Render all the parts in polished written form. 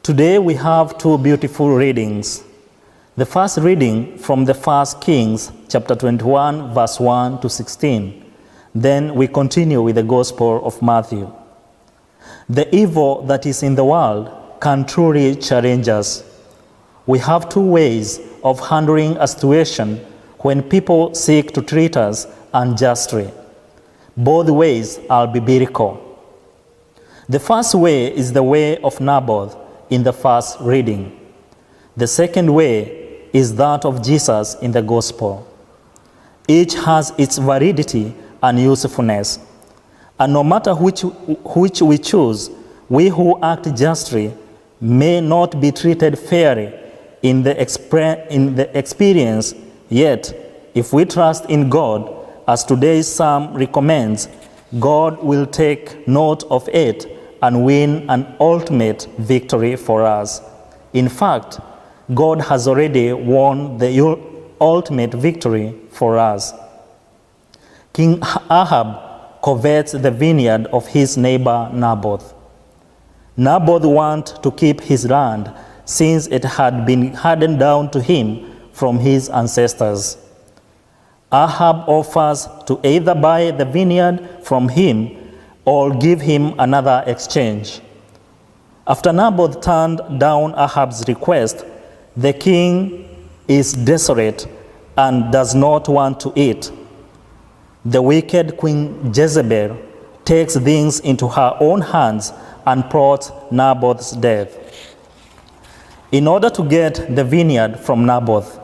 Today we have two beautiful readings. The first reading from the 1 Kings chapter 21 verse 1 to 16. Then we continue with the Gospel of Matthew. The evil that is in the world can truly challenge us. We have two ways of handling a situation when people seek to treat us unjustly. Both ways are biblical. The first way is the way of Naboth in the first reading. The second way is that of Jesus in the Gospel. Each has its validity and usefulness. And no matter which we choose, we who act justly may not be treated fairly in the experience, yet if we trust in God, as today's psalm recommends, God will take note of it and win an ultimate victory for us. In fact, God has already won the ultimate victory for us. King Ahab covets the vineyard of his neighbor Naboth. Naboth wanted to keep his land since it had been handed down to him from his ancestors. Ahab offers to either buy the vineyard from him or give him another exchange. After Naboth turned down Ahab's request, the king is desolate and does not want to eat. The wicked Queen Jezebel takes things into her own hands and plots Naboth's death. In order to get the vineyard from Naboth,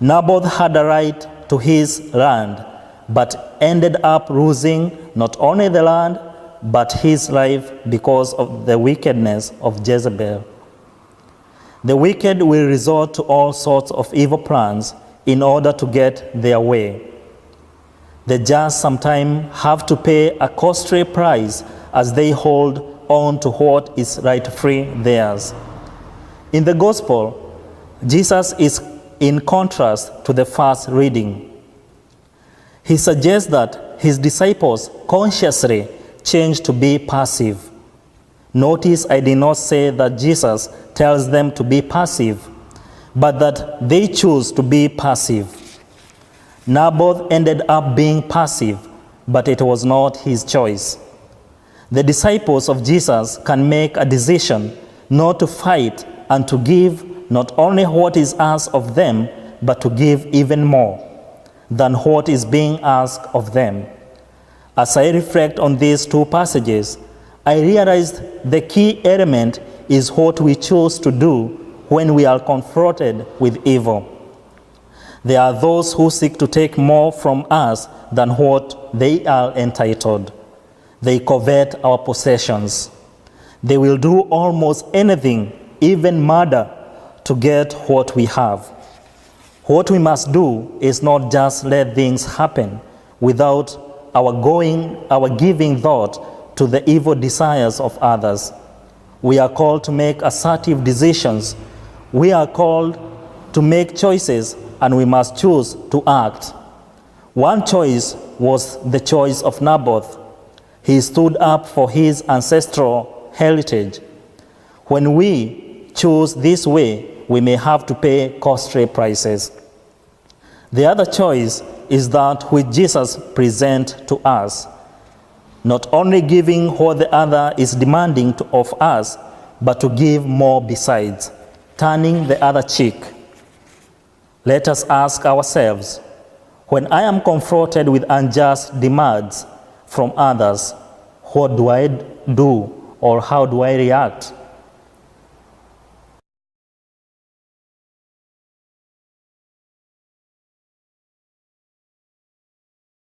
Naboth had a right to his land, but ended up losing not only the land, but his life because of the wickedness of Jezebel. The wicked will resort to all sorts of evil plans in order to get their way. The just sometimes have to pay a costly price as they hold on to what is rightfully theirs. In the Gospel, Jesus is in contrast to the first reading. He suggests that his disciples consciously change to be passive. Notice I did not say that Jesus tells them to be passive, but that they choose to be passive. Naboth ended up being passive, but it was not his choice. The disciples of Jesus can make a decision not to fight and to give not only what is asked of them, but to give even more than what is being asked of them. As I reflect on these two passages, I realized the key element is what we choose to do when we are confronted with evil. There are those who seek to take more from us than what they are entitled. They covet our possessions. They will do almost anything, even murder, to get what we have. What we must do is not just let things happen without our giving thought to the evil desires of others. We are called to make assertive decisions. We are called to make choices, and we must choose to act. One choice was the choice of Naboth. He stood up for his ancestral heritage. When we choose this way, we may have to pay costly prices. The other choice is that which Jesus presents to us, not only giving what the other is demanding of us, but to give more besides, turning the other cheek. Let us ask ourselves, when I am confronted with unjust demands from others, what do I do or how do I react?